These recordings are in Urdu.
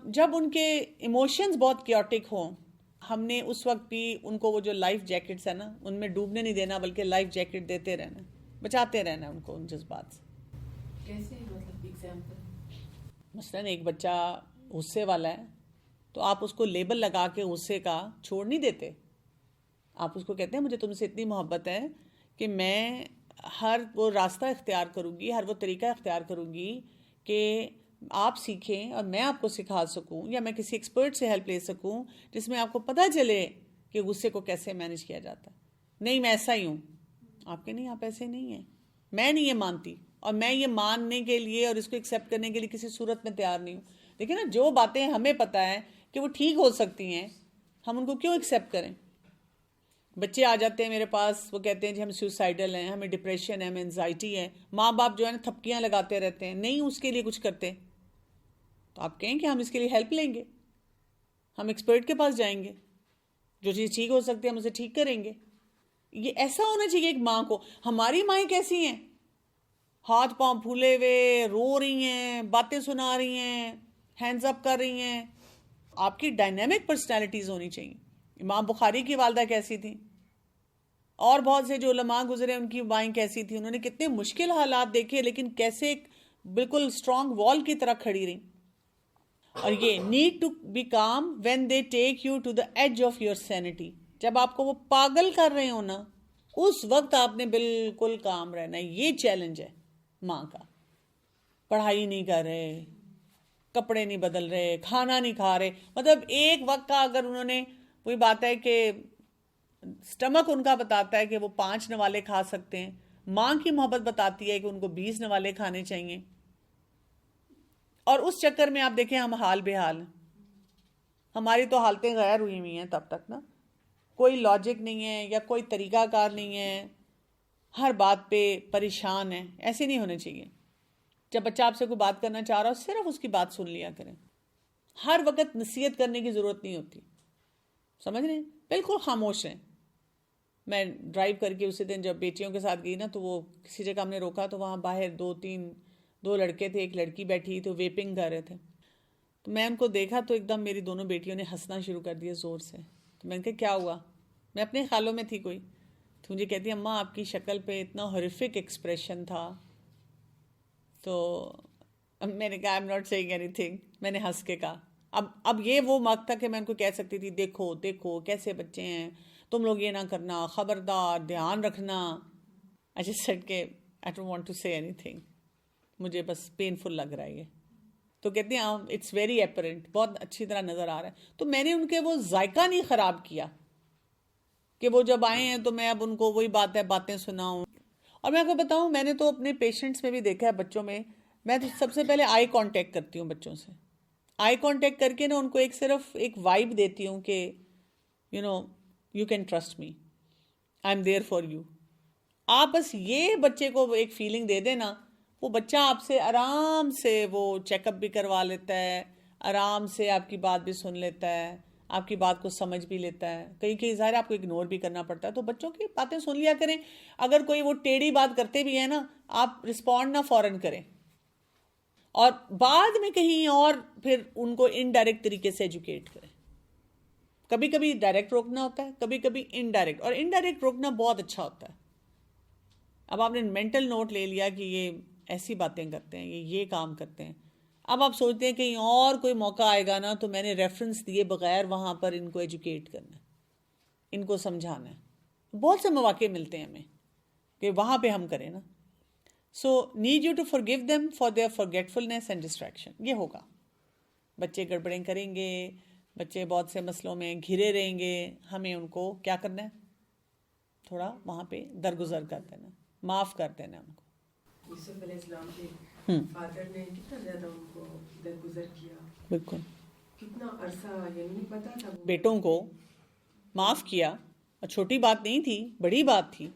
جب ان کے ایموشنز بہت کیوٹک ہوں، ہم نے اس وقت بھی ان کو وہ جو لائف جیکٹس ہیں نا، ان میں ڈوبنے نہیں دینا، بلکہ لائف جیکٹ دیتے رہنا، بچاتے رہنا ان کو ان جذبات سے. کیسے مطلب ایگزامپل؟ مثلاً ایک بچہ غصے والا ہے تو آپ اس کو لیبل لگا کے غصے کا چھوڑ نہیں دیتے. آپ اس کو کہتے ہیں مجھے تم سے اتنی محبت ہے کہ میں ہر وہ راستہ اختیار کروں گی، ہر وہ طریقہ اختیار کروں گی کہ آپ سیکھیں اور میں آپ کو سکھا سکوں، یا میں کسی ایکسپرٹ سے ہیلپ لے سکوں جس میں آپ کو پتہ چلے کہ غصے کو کیسے مینیج کیا جاتا ہے. نہیں میں ایسا ہی ہوں. آپ کے نہیں، آپ ایسے نہیں ہیں. میں نہیں یہ مانتی، اور میں یہ ماننے کے لیے اور اس کو ایکسیپٹ کرنے کے لیے کسی صورت میں تیار نہیں ہوں. دیکھیں نا، جو باتیں ہمیں پتہ ہے کہ وہ ٹھیک ہو سکتی ہیں، ہم ان کو کیوں ایکسیپٹ کریں؟ بچے آ جاتے ہیں میرے پاس، وہ کہتے ہیں جی ہم سوسائڈل ہیں، ہمیں ڈپریشن ہے، ہمیں انزائٹی ہے. ماں باپ جو ہے نا تھپکیاں لگاتے رہتے ہیں، نہیں اس کے لیے کچھ کرتے. تو آپ کہیں کہ ہم اس کے لیے ہیلپ لیں گے، ہم ایکسپرٹ کے پاس جائیں گے، جو چیز ٹھیک ہو سکتی ہے ہم اسے ٹھیک کریں گے. یہ ایسا ہونا چاہیے ایک ماں کو. ہماری مائیں کیسی ہیں؟ ہاتھ پاؤں پھولے ہوئے، رو رہی ہیں، باتیں سنا رہی ہیں، ہینڈز اپ کر رہی ہیں. آپ کی ڈائنامک پرسنالٹیز ہونی چاہیے. امام بخاری کی والدہ کیسی تھی، اور بہت سے جو علماء گزرے ان کی مائیں کیسی تھی. انہوں نے کتنے مشکل حالات دیکھے، لیکن کیسے ایک بالکل اسٹرانگ وال کی طرح کھڑی رہی. اور یہ need to be calm when they take you to the edge of your sanity. جب آپ کو وہ پاگل کر رہے ہو نا، اس وقت آپ نے بالکل کام رہنا ہے. یہ چیلنج ہے ماں کا. پڑھائی نہیں کر رہے، کپڑے نہیں بدل رہے، کھانا نہیں کھا رہے، مطلب ایک وقت کا اگر انہوں نے، وہی بات ہے کہ سٹمک ان کا بتاتا ہے کہ وہ 5 نوالے کھا سکتے ہیں، ماں کی محبت بتاتی ہے کہ ان کو 20 نوالے کھانے چاہیے. اور اس چکر میں آپ دیکھیں ہم حال بے حال ہیں. ہماری تو حالتیں غیر ہوئی ہوئی ہیں تب تک نا. کوئی لاجک نہیں ہے یا کوئی طریقہ کار نہیں ہے، ہر بات پہ پریشان ہے. ایسے نہیں ہونے چاہیے. جب بچہ آپ سے کوئی بات کرنا چاہ رہا ہو، صرف اس کی بات سن لیا کریں. ہر وقت نصیحت کرنے کی ضرورت نہیں ہوتی. سمجھ رہے ہیں؟ بالکل خاموش ہیں. میں ڈرائیو کر کے اسی دن جب بیٹیوں کے ساتھ گئی نا، تو وہ کسی جگہ ہم نے روکا تو وہاں باہر 2 لڑکے تھے، ایک لڑکی بیٹھی تو ویپنگ کر رہے تھے. تو میں ان کو دیکھا تو ایک دم میری دونوں بیٹیوں نے ہنسنا شروع کر دیا زور سے. تو میں نے کہا کیا ہوا؟ میں اپنے خیالوں میں تھی کوئی. تو مجھے کہتی اماں آپ کی شکل پہ اتنا ہارفک ایکسپریشن تھا. تو میں نے کہا I am not seeing anything. میں نے ہنس کے کہا. اب یہ وہ وقت تھا کہ میں ان کو کہہ سکتی تھی دیکھو دیکھو کیسے بچے ہیں، تم لوگ یہ نہ کرنا، خبردار دھیان رکھنا. I just said کہ I don't want to say anything. مجھے بس پینفل لگ رہا ہے یہ. تو کہتے ہیں اٹس ویری اپیرنٹ، بہت اچھی طرح نظر آ رہا ہے. تو میں نے ان کے وہ ذائقہ نہیں خراب کیا کہ وہ جب آئے ہیں تو میں اب ان کو وہی باتیں سناؤں. اور میں آپ کو بتاؤں، میں نے تو اپنے پیشنٹس میں بھی دیکھا ہے، بچوں میں تو سب سے پہلے آئی کانٹیکٹ کرتی ہوں بچوں سے. آئی کانٹیکٹ کر کے نا ان کو صرف ایک وائب دیتی ہوں کہ you can trust me, I am there for you. آپ بس یہ بچے کو ایک فیلنگ دے دیں نا، وہ بچہ آپ سے آرام سے وہ چیک اپ بھی کروا لیتا ہے، آرام سے آپ کی بات بھی سن لیتا ہے، آپ کی بات کو سمجھ بھی لیتا ہے. کئی ظاہر آپ کو اگنور بھی کرنا پڑتا ہے. تو بچوں کی باتیں سن لیا کریں. اگر کوئی وہ ٹیڑھی بات کرتے بھی ہیں نا، آپ رسپونڈ نہ فوراً کریں، اور بعد میں کہیں اور پھر ان کو انڈائریکٹ طریقے سے ایجوکیٹ کریں. کبھی کبھی ڈائریکٹ روکنا ہوتا ہے، کبھی کبھی انڈائریکٹ، اور انڈائریکٹ روکنا بہت اچھا ہوتا ہے. اب آپ نے مینٹل نوٹ لے لیا کہ یہ ایسی باتیں کرتے ہیں، یہ کام کرتے ہیں. اب آپ سوچتے ہیں کہیں اور کوئی موقع آئے گا نا تو میں نے ریفرنس دیے بغیر وہاں پر ان کو ایجوکیٹ کرنا ہے، ان کو سمجھانا ہے. بہت سے مواقع ملتے ہیں ہمیں کہ وہاں پہ ہم کریں نا. So need you to forgive them for their forgetfulness and distraction. یہ ہوگا. بچے گڑبڑیں کریں گے، بچے بہت سے مسئلوں میں گھرے رہیں گے. ہمیں ان کو کیا کرنا ہے؟ تھوڑا وہاں پہ درگزر کر دینا، معاف کر دینا ان کو. یوسف علیہ السلام کے فادر نے کتنا زیادہ ان کو درگزر کیا. بالکل. کتنا عرصہ، یعنی پتا تھا بیٹوں کو معاف کیا. اور چھوٹی بات نہیں تھی، بڑی بات تھی.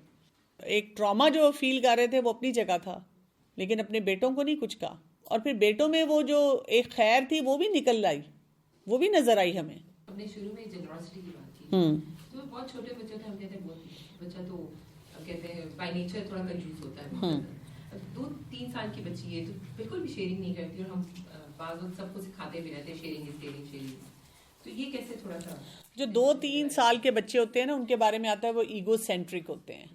ایک ٹراما جو فیل کر رہے تھے وہ اپنی جگہ تھا، لیکن اپنے بیٹوں کو نہیں کچھ کہا. اور پھر بیٹوں میں وہ جو ایک خیر تھی وہ بھی نکل آئی، وہ بھی نظر آئی ہمیں. ہم نے شروع میں جنراسٹی کی بات کی، تو بہت چھوٹے بچے تھے، ہم کہتے ہیں بہت بچہ تو کہتے ہیں بائی نیچر تھوڑا کنفیوز ہوتا ہے. 2-3 سال کی بچی ہے تو بالکل بھی شیئرنگ نہیں کرتی. اور ہم بعض وقت سب کو سکھاتے بھی رہتے ہیں شیئرنگ از کیئرنگ، شیئرنگ، تو یہ کیسے تھوڑا سا جو 2-3 سال کے بچے ہوتے ہیں نا ان کے بارے میں آتا ہے وہ ایگو سینٹرک ہوتے ہیں،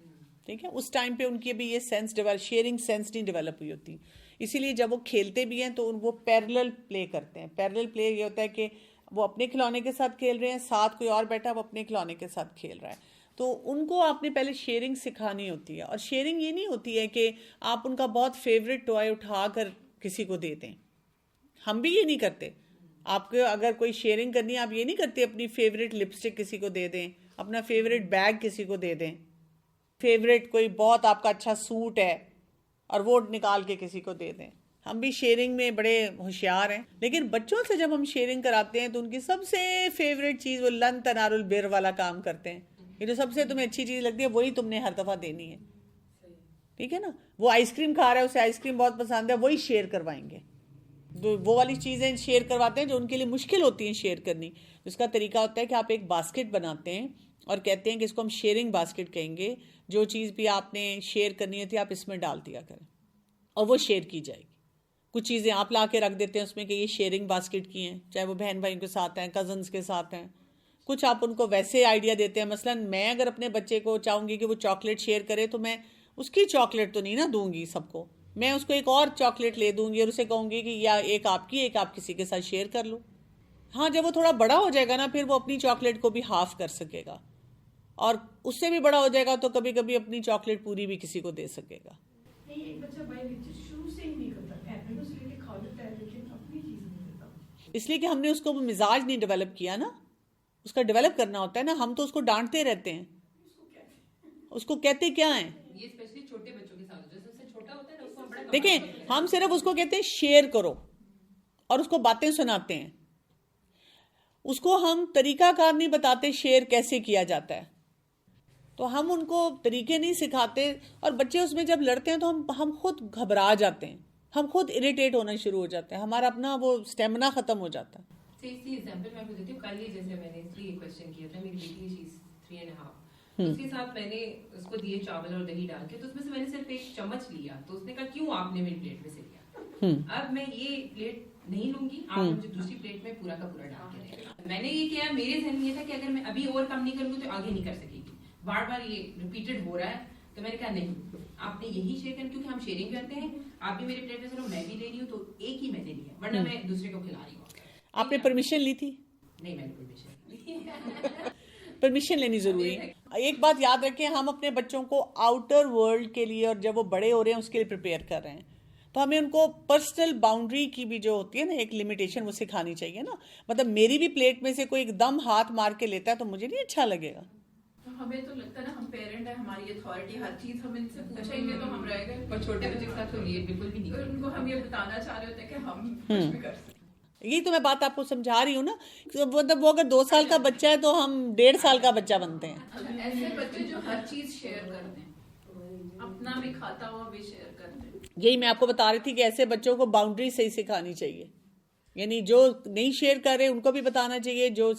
ٹھیک ہے، اس ٹائم پہ ان کی بھی یہ سینس شیئرنگ سینس نہیں ڈیولپ ہوئی ہوتی، اسی لیے جب وہ کھیلتے بھی ہیں تو وہ پیرلل پلے کرتے ہیں. پیرلل پلے یہ ہوتا ہے کہ وہ اپنے کھلونے کے ساتھ کھیل رہے ہیں، ساتھ کوئی اور بیٹھا وہ اپنے کھلونے کے ساتھ کھیل رہا ہے. تو ان کو آپ نے پہلے شیئرنگ سکھانی ہوتی ہے. اور شیئرنگ یہ نہیں ہوتی ہے کہ آپ ان کا بہت فیوریٹ ٹوائے اٹھا کر کسی کو دے دیں. ہم بھی یہ نہیں کرتے. آپ کو اگر کوئی شیئرنگ کرنی ہے آپ یہ نہیں کرتے اپنی فیوریٹ لپسٹک کسی کو دے دیں، اپنا فیوریٹ بیگ کسی کو دے دیں، فیوریٹ کوئی بہت آپ کا اچھا سوٹ ہے اور وہ نکال کے کسی کو دے دیں. ہم بھی شیئرنگ میں بڑے ہوشیار ہیں، لیکن بچوں سے جب ہم شیئرنگ کراتے ہیں تو ان کی سب سے فیوریٹ چیز وہ لن تنالوا البر والا کام کرتے ہیں. یہ جو سب سے تمہیں اچھی چیز لگتی ہے وہی تم نے ہر دفعہ دینی ہے، ٹھیک ہے نا. وہ آئس کریم کھا رہا ہے، اسے آئس کریم بہت پسند ہے، وہی شیئر کروائیں گے. وہ والی چیزیں شیئر کرواتے ہیں جو ان کے لیے مشکل ہوتی ہیں شیئر کرنی. اس کا طریقہ ہوتا ہے کہ آپ ایک باسکٹ بناتے ہیں اور کہتے ہیں کہ اس کو ہم شیئرنگ باسکٹ کہیں گے. جو چیز بھی آپ نے شیئر کرنی ہوتی ہے آپ اس میں ڈال دیا کریں اور وہ شیئر کی جائے گی. کچھ چیزیں آپ لا کے رکھ دیتے ہیں اس میں کہ یہ شیئرنگ باسکٹ کی ہیں، چاہے وہ بہن بھائیوں کے ساتھ ہیں، کزنس کے ساتھ ہیں. کچھ آپ ان کو ویسے آئیڈیا دیتے ہیں، مثلا میں اگر اپنے بچے کو چاہوں گی کہ وہ چاکلیٹ شیئر کرے تو میں اس کی چاکلیٹ تو نہیں نا دوں گی سب کو، میں اس کو ایک اور چاکلیٹ لے دوں گی اور اسے کہوں گی کہ یا ایک آپ کی ایک آپ کسی کے ساتھ شیئر کر لو. ہاں جب وہ تھوڑا بڑا ہو جائے گا نا پھر وہ اپنی چاکلیٹ کو بھی ہاف کر سکے گا، اور اس سے بھی بڑا ہو جائے گا تو کبھی کبھی اپنی چاکلیٹ پوری بھی کسی کو دے سکے گا. ایک بچہ بائی نیچر شروع سے ہی نہیں کرتا، ہیپینس لے کے کھا لیتا ہے لیکن اپنی چیز نہیں دیتا، اس لیے کہ ہم نے اس کو وہ مزاج نہیں ڈیولپ کیا نا. اس کا ڈیولپ کرنا ہوتا ہے نا. ہم تو اس کو ڈانٹتے رہتے ہیں، اس کو کہتے کیا ہیں. یہ اسپیشلی چھوٹے بچوں کے ساتھ جو سب سے چھوٹا ہوتا ہے نا اس کو بڑا دیکھیں ہم صرف اس کو کہتے ہیں شیئر کرو اور اس کو باتیں سناتے ہیں. اس کو ہم طریقہ کار نہیں بتاتے شیئر کیسے کیا جاتا ہے. تو ہم ان کو طریقے نہیں سکھاتے اور بچے اس میں جب لڑتے ہیں تو ہم خود گھبرا جاتے ہیں، ہم خود اریٹیٹ ہونا شروع ہو جاتے ہیں، ہمارا اپنا وہ اسٹیمنا ختم ہو جاتا ہے. اسی ایگزامپل میں آپ کو دیتی ہوں. کل ہی جیسے میں نے 3 کوشچن کیا تھا، میری بیٹی شی از 3 اینڈ ہاف، اس کے ساتھ میں نے اس کو دیے چاول اور دہی ڈال کے، تو اس میں سے میں نے صرف ایک چمچ لیا، تو اس نے کہا کیوں آپ نے میری پلیٹ میں سے لیا، اب میں یہ پلیٹ نہیں لوں گی، آپ مجھے دوسری پلیٹ میں پورا کا پورا ڈال کے دیں. میں نے یہ کیا، میرے ذہن میں یہ تھا کہ اگر میں ابھی اوور کم نہیں کروں گی تو آگے نہیں کر سکے گی، بار بار یہ ریپیٹڈ ہو رہا ہے. تو میں نے کہا نہیں، آپ نے یہی شیئر کرنا، کیونکہ ہم شیئرنگ کرتے ہیں، آپ بھی میرے پلیٹ میں سے میں بھی لے رہی ہوں تو ایک ہی میں دے رہی ہے، ورنہ میں دوسرے کو کھلا رہی ہوں. آپ نے پرمیشن لی تھی؟ نہیں، میں نے پرمیشن پرمیشن لینی ضروری ہے. ایک بات یاد رکھیں، ہم اپنے بچوں کو آؤٹر ورلڈ کے لیے اور جب وہ بڑے ہو رہے ہیں اس کے لیے پریپیئر کر رہے ہیں، تو ہمیں ان کو پرسنل باؤنڈری کی بھی جو ہوتی ہے نا ایک لمیٹیشن وہ سکھانی چاہیے نا. مطلب میری بھی پلیٹ میں سے کوئی ایک دم ہاتھ مار کے لیتا ہے تو مجھے نہیں اچھا لگے گا. ہمیں تو لگتا ہے نا ہم پیرنٹ ہیں، ہماری اتھارٹی ہر چیز ہم ان سے پوچھیں گے تو ہم رہ گئے، اور چھوٹے بچے کے ساتھ تو یہ بالکل بھی نہیں، ان کو ہم یہ بتانا چاہ رہے ہوتے ہیں کہ ہم کچھ بھی کر سکتے. یہی تو میں بات آپ کو سمجھا رہی ہوں نا. مطلب وہ اگر 2 سال کا بچہ ہے تو ہم 1.5 سال کا بچہ بنتے ہیں. ایسے بچے جو ہر چیز شیئر کرتے ہیں، اپنا بھی کھاتا ہوا بھی شیئر کرتے ہیں. یہی میں آپ کو بتا رہی تھی کہ ایسے بچوں کو باؤنڈری صحیح سکھانی چاہیے. یعنی جو نہیں شیئر کر رہے ان کو بھی بتانا چاہیے، جو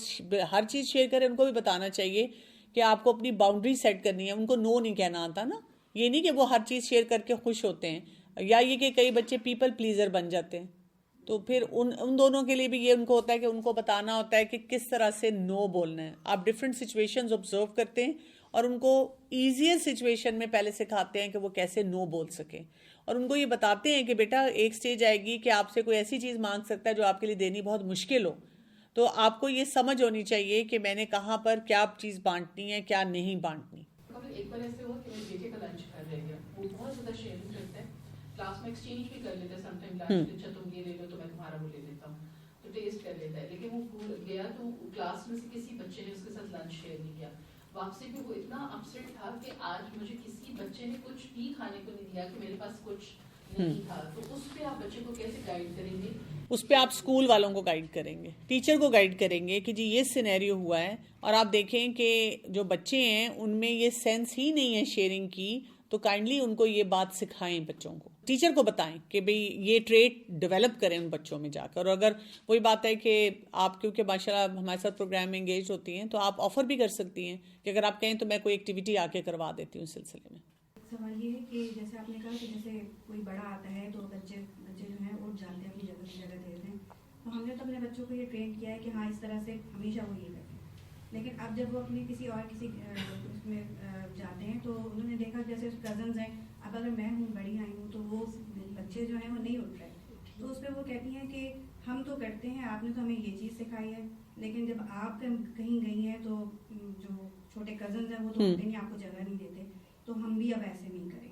ہر چیز شیئر کرے ان کو بھی بتانا چاہیے کہ آپ کو اپنی باؤنڈری سیٹ کرنی ہے. ان کو نو نہیں کہنا آتا نا. یہ نہیں کہ وہ ہر چیز شیئر کر کے خوش ہوتے ہیں، یا یہ کہ کئی بچے پیپل پلیزر بن جاتے ہیں. تو پھر ان دونوں کے لیے بھی یہ ان کو ہوتا ہے کہ ان کو بتانا ہوتا ہے کہ کس طرح سے نو بولنا ہے. آپ ڈفرینٹ سچویشنز آبزرو کرتے ہیں اور ان کو ایزیئر سچویشن میں پہلے سکھاتے ہیں کہ وہ کیسے نو بول سکیں، اور ان کو یہ بتاتے ہیں کہ بیٹا ایک سٹیج آئے گی کہ آپ سے کوئی ایسی چیز مانگ سکتا ہے جو آپ کے لیے دینی بہت مشکل ہو. تو آپ کو یہ سمجھ ہونی چاہیے کہ میں نے کہاں پر کیا چیز بانٹنی ہے کیا نہیں بانٹنی. ایک بار ایسے ہوا کہ میرے بیٹے کا لنچ کر رہے گا، وہ بہت زیادہ شیئرنگ کرتا ہے، کلاس میں ایکسچینج بھی کر لیتا ہے، سم ٹائم لنچ اچھا تم یہ لے لو تو میں تمہارا وہ لے لیتا ہوں، تو ٹیسٹ کر لیتا ہے. لیکن وہ بھول گیا تو کلاس میں سے کسی بچے نے اس کے ساتھ لنچ شیئر نہیں کیا. واپسی پہ وہ اتنا اپسیٹ تھا کہ آج مجھے کسی بچے نے کچھ بھی کھانے کو نہیں دیا کہ میرے پاس کچھ نہیں تھا. تو اس پہ آپ بچے کو کیسے گائیڈ کریں گے؟ اس پہ آپ اسکول والوں کو گائیڈ کریں گے، ٹیچر کو گائیڈ کریں گے کہ جی یہ سینیریو ہوا ہے. اور آپ دیکھیں کہ جو بچے ہیں ان میں یہ سینس ہی نہیں ہے شیئرنگ کی، تو کائنڈلی ان کو یہ بات سکھائیں، بچوں کو ٹیچر کو بتائیں کہ بھئی یہ ٹریٹ ڈیولپ کریں ان بچوں میں جا کر. اور اگر وہی بات ہے کہ آپ کیونکہ ماشاءاللہ ہمارے ساتھ پروگرام میں انگیج ہوتی ہیں تو آپ آفر بھی کر سکتی ہیں کہ اگر آپ کہیں تو میں کوئی ایکٹیویٹی آ کے کروا دیتی ہوں اس سلسلے میں. سوال یہ ہے کہ جیسے آپ نے کہا کہ جیسے کوئی بڑا آتا ہے تو بچے جو ہیں اٹھ جاتے ہیں، اپنی جگہ کی جگہ دے دیتے ہیں. تو ہم نے تو اپنے بچوں کو یہ ٹرین کیا ہے کہ ہاں اس طرح سے ہمیشہ وہ یہ کرتے ہیں. لیکن اب جب وہ اپنی کسی اس میں جاتے ہیں تو انہوں نے دیکھا جیسے کزنز ہیں، اب اگر میں ہوں بڑی آئی ہوں تو وہ بچے جو ہیں وہ نہیں اٹھ رہے، تو اس پہ وہ کہتی ہیں کہ ہم تو کرتے ہیں، آپ نے تو ہمیں یہ چیز سکھائی ہے، لیکن جب آپ کہیں گئی ہیں تو جو چھوٹے کزنز ہیں وہ تو اٹھتے نہیں، آپ کو جگہ نہیں دیتے، تو ہم بھی اب ایسے نہیں کریں گے.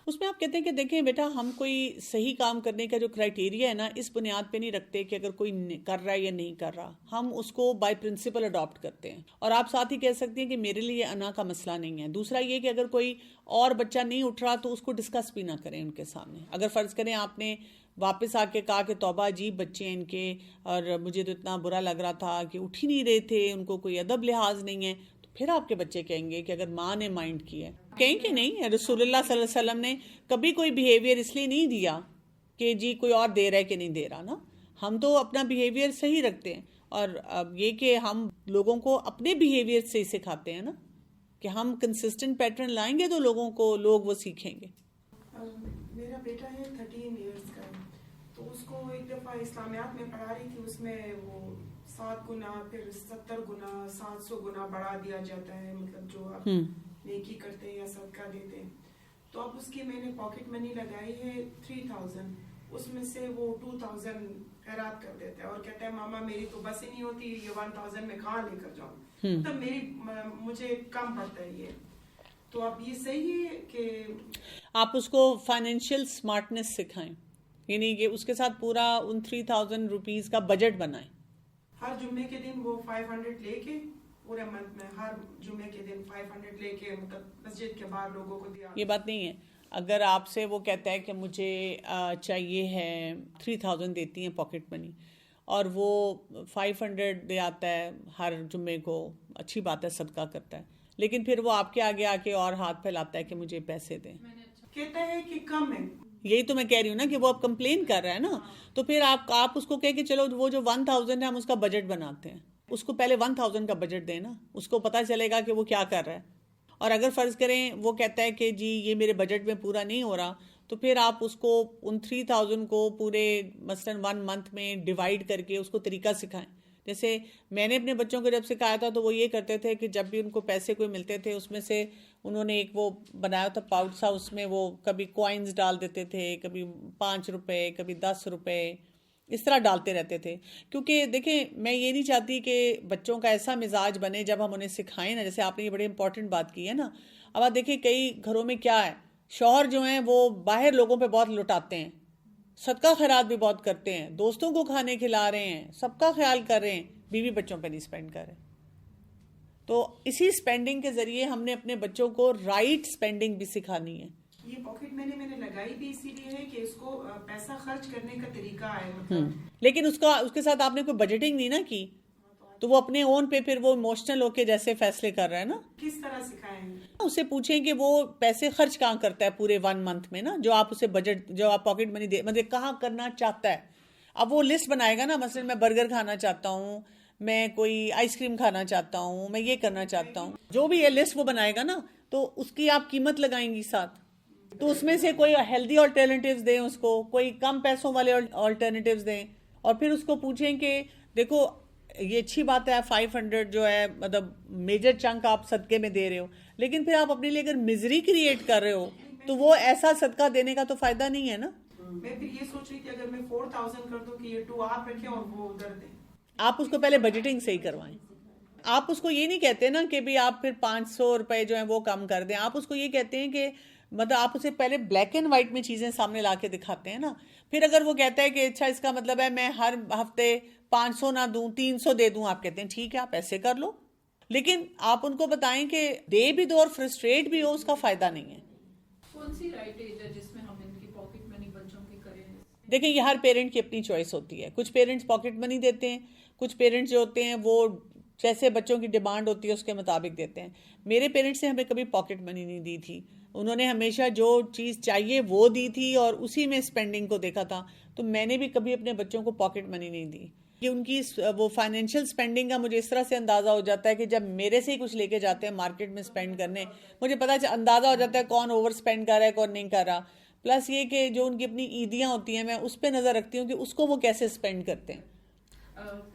اس میں آپ کہتے ہیں کہ دیکھیں بیٹا، ہم کوئی صحیح کام کرنے کا جو کرائٹیریا ہے نا، اس بنیاد پہ نہیں رکھتے کہ اگر کوئی کر رہا ہے یا نہیں کر رہا، ہم اس کو بائی پرنسپل اڈاپٹ کرتے ہیں. اور آپ ساتھ ہی کہہ سکتے ہیں کہ میرے لیے انا کا مسئلہ نہیں ہے. دوسرا یہ کہ اگر کوئی اور بچہ نہیں اٹھ رہا تو اس کو ڈسکس بھی نہ کریں ان کے سامنے. اگر فرض کریں آپ نے واپس آ کے کہا کہ توبہ عجیب بچے ہیں ان کے، اور مجھے تو اتنا برا لگ رہا تھا کہ اٹھ ہی نہیں رہے تھے، ان کو کوئی ادب لحاظ نہیں ہے، پھر آپ کے بچے کہیں گے کہ اگر ماں نے مائنڈ کیا ہے. کہیں کہ نہیں، رسول اللہ صلی اللہ علیہ وسلم نے کبھی کوئی بیہیویئر اس لیے نہیں دیا کہ جی کوئی اور دے رہا ہے کہ نہیں دے رہا نا. ہم تو اپنا بیہیویئر صحیح رکھتے ہیں، اور اب یہ کہ ہم لوگوں کو اپنے بیہیویئر سے ہی سکھاتے ہیں نا، کہ ہم کنسسٹنٹ پیٹرن لائیں گے تو لوگ وہ سیکھیں گے. میرا بیٹا ہے 13 ایئرس کا، تو اس کو ایک دفعہ اسلامیات میں پڑھا رہی تھی، اس میں وہ 7 گنا پھر 70 گنا 700 گنا بڑھا دیا جاتا ہے، مطلب جو آپ نیکی کرتے ہیں یا صدقہ دیتے ہیں. تو اب اس کی میں نے پاکٹ منی لگائی ہے 3000، اس میں سے وہ 2000 خیرات کر دیتا ہے اور کہتا ہے ماما میری تو بس ہی نہیں ہوتی، یہ 1000 میں کہاں لے کر جاؤں، مطلب مجھے کم پڑتا ہے یہ. تو اب یہ صحیح ہے کہ آپ اس کو فائنینشیل سمارٹنس سکھائیں، یعنی کہ اس کے ساتھ پورا ان 3000 روپیز کا بجٹ بنائیں. ہر جمعے کے دن وہ 500 لے کے پورے منتھ میں ہر جمعے کے دن 500 لے کے مطلب مسجد کے باہر لوگوں کو دیا. یہ بات نہیں ہے. اگر آپ سے وہ کہتا ہے کہ مجھے چاہیے ہے 3000 دیتی ہیں پاکٹ منی، اور وہ 500 دے آتا ہے ہر جمعے کو، اچھی بات ہے، صدقہ کرتا ہے، لیکن پھر وہ آپ کے آگے آ کے اور ہاتھ پھیلاتا ہے کہ مجھے پیسے دیں، کہتا ہے کہ کم ہے. یہی تو میں کہہ رہی ہوں نا کہ وہ اب کمپلین کر رہا ہے نا. تو پھر آپ اس کو کہے کہ چلو وہ جو 1000 ہے ہم اس کا بجٹ بناتے ہیں. اس کو پہلے 1000 کا بجٹ دیں نا، اس کو پتہ چلے گا کہ وہ کیا کر رہا ہے. اور اگر فرض کریں وہ کہتا ہے کہ جی یہ میرے بجٹ میں پورا نہیں ہو رہا، تو پھر آپ اس کو ان 3000 کو پورے مثلاً 1 منتھ میں ڈیوائیڈ کر کے اس کو طریقہ سکھائیں. جیسے میں نے اپنے بچوں کو جب سکھایا تھا تو وہ یہ کرتے تھے کہ جب بھی ان کو پیسے کوئی ملتے تھے اس میں سے انہوں نے ایک وہ بنایا تھا پاؤچ سا، اس میں وہ کبھی کوائنز ڈال دیتے تھے، کبھی 5 روپے، کبھی 10 روپے، اس طرح ڈالتے رہتے تھے. کیونکہ دیکھیں میں یہ نہیں چاہتی کہ بچوں کا ایسا مزاج بنے جب ہم انہیں سکھائیں نا، جیسے آپ نے یہ بڑی امپورٹنٹ بات کی ہے نا. اب آپ دیکھیں کئی گھروں میں کیا ہے، شوہر جو ہیں وہ باہر لوگوں پہ بہت لٹاتے ہیں، صدقہ خیرات بھی بہت کرتے ہیں، دوستوں کو کھانے کھلا رہے ہیں، سب کا خیال کر رہے ہیں، بیوی بچوں پہ نہیں سپینڈ کر رہے. تو اسی سپینڈنگ کے ذریعے ہم نے اپنے بچوں کو رائٹ سپینڈنگ بھی سکھانی ہے. یہ پاکٹ میں نے لگائی بھی اسی لیے ہے کہ اس کو پیسہ خرچ کرنے کا طریقہ ہے مطلب. لیکن اس کے ساتھ آپ نے کوئی بجٹنگ نہیں نا کی، تو وہ اپنے اون پہ پھر وہ ایموشنل ہو کے جیسے فیصلے کر رہا ہے نا. کس طرح سکھائیں گے؟ اسے پوچھیں کہ وہ پیسے خرچ کہاں کرتا ہے پورے 1 منتھ میں نا، جو آپ اسے بجٹ، جو آپ پاکٹ منی دے، مطلب کہاں کرنا چاہتا ہے. اب وہ لسٹ بنائے گا نا، مثلا میں برگر کھانا چاہتا ہوں، میں کوئی آئس کریم کھانا چاہتا ہوں، میں یہ کرنا چاہتا ہوں، جو بھی یہ لسٹ وہ بنائے گا نا تو اس کی آپ قیمت لگائیں گی ساتھ. تو اس میں سے کوئی ہیلدی آلٹرنیٹیوز دیں اس کو، کوئی کم پیسوں والے آلٹرنیٹیوز دیں، اور پھر اس کو پوچھیں کہ دیکھو یہ اچھی بات ہے 500 جو ہے مطلب میجر چنک آپ صدقے میں دے رہے ہو، لیکن پھر آپ اپنے لیے اگر مزری کریٹ کر رہے ہو تو وہ ایسا صدقہ دینے کا تو فائدہ نہیں ہے نا. میں پھر یہ سوچ رہی کہ اگر میں 4000 کر دوں کہ یہ 2 آپ رکھیں اور وہ ادھر دیں. آپ اس کو پہلے بجٹنگ صحیح کروائیں. آپ اس کو یہ نہیں کہتے نا کہ بھی آپ پھر 500 روپے جو ہیں وہ کم کر دیں. آپ اس کو یہ کہتے ہیں کہ مطلب آپ اسے پہلے بلیک اینڈ وائٹ میں چیزیں سامنے لا کے دکھاتے ہیں نا. پھر اگر وہ کہتا ہے کہ اچھا اس کا مطلب ہے میں ہر ہفتے 500 نہ دوں 300 دے دوں، آپ کہتے ہیں ٹھیک ہے آپ ایسے کر لو، لیکن آپ ان کو بتائیں کہ دے بھی دو اور فرسٹریٹ بھی ہو، اس کا فائدہ نہیں ہے. کون سی رائٹ ایج ہے جس میں ہم ان کی پاکٹ منی بچوں کی کریں؟ دیکھیں یہ ہر پیرنٹ کی اپنی چوائس ہوتی ہے. کچھ پیرنٹس پاکٹ منی دیتے ہیں، کچھ پیرنٹس جو ہوتے ہیں وہ جیسے بچوں کی ڈیمانڈ ہوتی ہے اس کے مطابق دیتے ہیں. میرے پیرنٹس نے ہمیں کبھی پاکٹ منی نہیں دی تھی، انہوں نے ہمیشہ جو چیز چاہیے وہ دی تھی اور اسی میں اسپینڈنگ کو دیکھا تھا. تو میں نے بھی کبھی اپنے بچوں کو پاکٹ منی نہیں دی. کہ ان کی وہ فائنینشیل سپینڈنگ کا مجھے اس طرح سے اندازہ ہو جاتا ہے کہ جب میرے سے ہی کچھ لے کے جاتے ہیں مارکیٹ میں سپینڈ کرنے, مجھے پتہ اندازہ ہو جاتا ہے کون اوور سپینڈ کر رہا ہے کون نہیں کر رہا. پلس یہ کہ جو ان کی اپنی عیدیاں ہوتی ہیں میں اس پہ نظر رکھتی ہوں کہ اس کو وہ کیسے سپینڈ کرتے ہیں.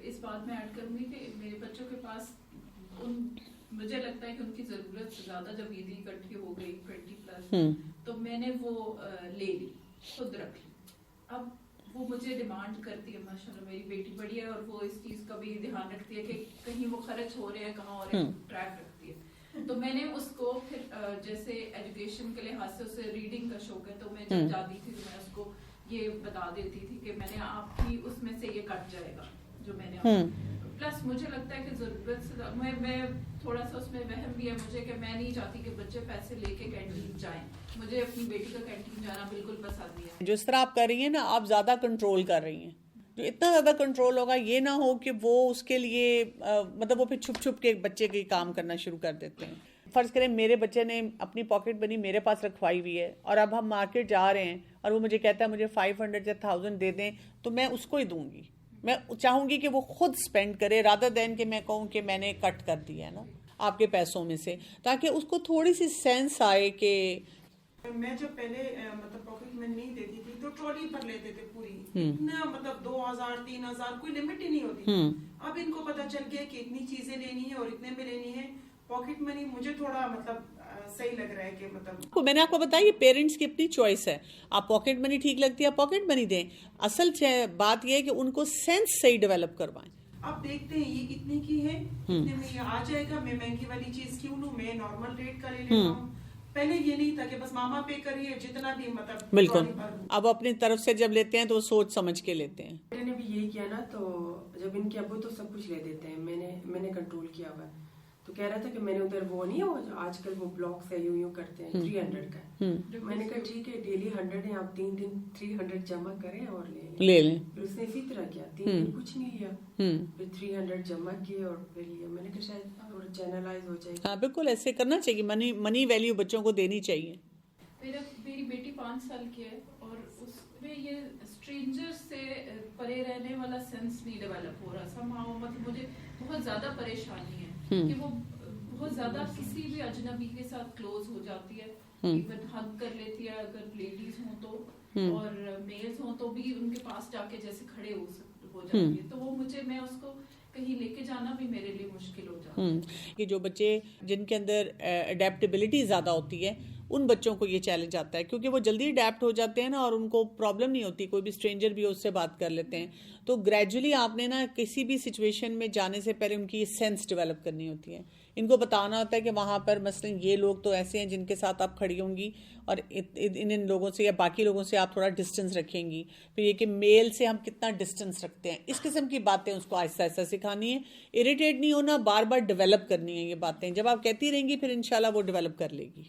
اس بات میں ایڈ کروں گی کہ میرے بچوں کے پاس مجھے لگتا ہے کہ ان کی ضرورت سے زیادہ جب عیدی اکٹھی ہو گئی 20+ تو میں نے وہ لے لی, خود رکھ لی. اب وہ مجھے ڈیمانڈ کرتی ہے, ماشاءاللہ میری بیٹی بڑی ہے اور وہ اس چیز کا بھی دھیان رکھتی ہے کہ کہیں وہ خرچ ہو رہے ہیں کہاں ہو رہے ہیں, ٹریک رکھتی ہے. تو میں نے اس کو پھر جیسے ایجوکیشن کے لحاظ سے اسے ریڈنگ کا شوق ہے, تو میں جب جاتی تھی تو میں اس کو یہ بتا دیتی تھی کہ میں نے آپ کی اس میں سے یہ کٹ جائے گا جو میں نے. پلس مجھے لگتا ہے کہ ضرورت سے میں تھوڑا سا اس میں وہم بھی ہے مجھے کہ میں نہیں چاہتی کہ بچے پیسے لے کے کینٹین جائیں. مجھے اپنی بیٹی کا کینٹین جانا بالکل پسند نہیں ہے. جو اس طرح آپ کر رہی ہیں نا, آپ زیادہ کنٹرول کر رہی ہیں. جو اتنا زیادہ کنٹرول ہوگا یہ نہ ہو کہ وہ اس کے لیے مطلب وہ پھر چھپ چھپ کے بچے کے کام کرنا شروع کر دیتے ہیں. فرض کریں میرے بچے نے اپنی پاکٹ منی میرے پاس رکھوائی ہوئی ہے اور اب ہم مارکیٹ جا رہے ہیں اور وہ مجھے کہتا ہے مجھے 500 یا 1000 دے دیں, تو میں اس کو ہی دوں گی. میں چاہوں گی کہ وہ خود سپینڈ کرے رادر دین کہ میں کہوں کہ میں نے کٹ کر دیا ہے نا آپ کے پیسوں میں سے, تاکہ اس کو تھوڑی سی سینس آئے کہ میں جب پہلے مطلب پاکٹ میں نہیں دیتی تھی تو ٹرالی پر لیتے تھے پوری, اتنا مطلب 2000 3000 کوئی لمٹ ہی نہیں ہوتی. اب ان کو پتا چل گیا کہ اتنی چیزیں لینی ہے اور اتنے میں لینی ہے. پاکٹ منی مجھے تھوڑا مطلب صحیح لگ رہا ہے کہ مطلب میں نے آپ کو بتایا یہ پیرنٹس کی اپنی چوائس ہے. آپ پاکٹ منی ٹھیک لگتی ہے آپ پاکٹ منی دیں. اصل بات یہ ہے کہ ان کو سینس صحیح ڈیولپ کروائیں. آپ دیکھتے ہیں یہ اتنے کی ہے, اتنے میں یہ آ جائے گا, میں مہنگی والی چیز کیوں لوں, میں نارمل ریٹ کا لے لیتا ہوں. پہلے یہ نہیں تھا کہ بس ماما پے کریے جتنا بھی مطلب بالکل. اب اپنی طرف سے جب لیتے ہیں تو وہ سوچ سمجھ کے لیتے ہیں. میں نے بھی یہی کیا نا, تو جب ان کے ابو تو سب کچھ لے دیتے ہیں, میں نے کنٹرول کیا ہوا ہے. تو کہہ رہا تھا کہ میں نے ادھر وہ نہیں ہے آج کل وہ بلاکس ہے یوں کرتے ہیں 300 کا. میں نے کہا ٹھیک ہے ڈیلی 100 ہے, آپ 3 دن 300 جمع کریں اور لے لیں. پھر اس نے اسی طرح کیا, 3 دن کچھ نہیں لیا, پھر 300 جمع کیے اور پھر لیا. میں نے کہا شاید تھوڑا چینلائز ہو جائے. ہاں بالکل ایسے کرنا چاہیے, منی ویلیو بچوں کو دینی چاہیے. میری بیٹی 5 سال کی ہے اور اس میں یہ اسٹرینجر سے پرے رہنے والا سینس نہیں ڈیولپ ہو رہا. مطلب مجھے بہت زیادہ پریشانی ہے کہ وہ بہت زیادہ کسی بھی اجنبی کے ساتھ کلوز ہو جاتی ہے. ایون ہگ کر لیتی ہے اگر لیڈیز ہوں تو, اور میلز ہوں تو بھی ان کے پاس جا کے جیسے کھڑے ہو جاتی ہے. تو وہ میں اس کو کہیں لے کے جانا بھی میرے لیے مشکل ہو جاتا ہے. کہ جو بچے جن کے اندر اڈیپٹیبلٹی زیادہ ہوتی ہے ان بچوں کو یہ چیلنج آتا ہے, کیونکہ وہ جلدی اڈیپٹ ہو جاتے ہیں نا اور ان کو پرابلم نہیں ہوتی, کوئی بھی اسٹرینجر بھی اس سے بات کر لیتے ہیں. تو گریجولی آپ نے نا کسی بھی سچویشن میں جانے سے پہلے ان کی سینس ڈیولپ کرنی ہوتی ہے. ان کو بتانا ہوتا ہے کہ وہاں پر مثلا یہ لوگ تو ایسے ہیں جن کے ساتھ آپ کھڑی ہوں گی اور ان لوگوں سے یا باقی لوگوں سے آپ تھوڑا ڈسٹینس رکھیں گی. پھر یہ کہ میل سے ہم کتنا ڈسٹینس رکھتے ہیں, اس قسم کی باتیں اس کو آہستہ آہستہ سکھانی ہے. اریٹیٹ نہیں ہونا, بار بار ڈیولپ کرنی ہے یہ باتیں. جب آپ کہتی رہیں گی پھر انشاءاللہ وہ ڈیولپ کر لے گی.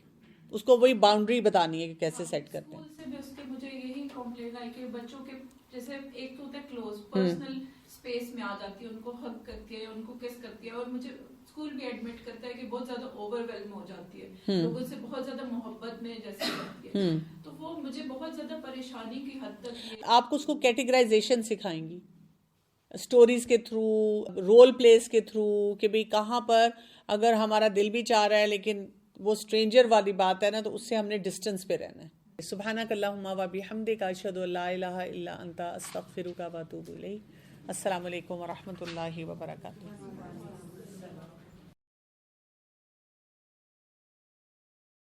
اس کو وہی باؤنڈری بتانی ہے کہ کیسے سیٹ کرتے ہیں. اسکول سے بھی اس کے مجھے یہی کمپلین آئی کہ بچوں کے جیسے ایک تو ہوتا ہے کلوز پرسنل اسپیس میں آ جاتی ہے, ان کو ہگ کرتی ہے, ان کو کس کرتی ہے, اور مجھے اسکول بھی ایڈمٹ کرتا ہے کہ بہت زیادہ اوور ویلم ہو جاتی ہے, لوگوں سے بہت زیادہ محبت میں جیسے کرتی ہے. تو وہ مجھے بہت زیادہ پریشانی کی حد تک. آپ کو اس کو کیٹیگرائزیشن سکھائیں گی اسٹوریز کے تھرو, رول پلیز کے تھرو, کہ بھئی کہاں پر اگر ہمارا دل بھی چاہ رہا ہے لیکن وہ اسٹرینجر والی بات ہے نا, تو اس سے ہم نے ڈسٹینس پہ رہنا ہے. سبحانک اللہم و بحمدک اشہد ان لا الہ الا انت استغفرک و اتوب الیک. السلام علیکم و رحمۃ اللہ وبرکاتہ.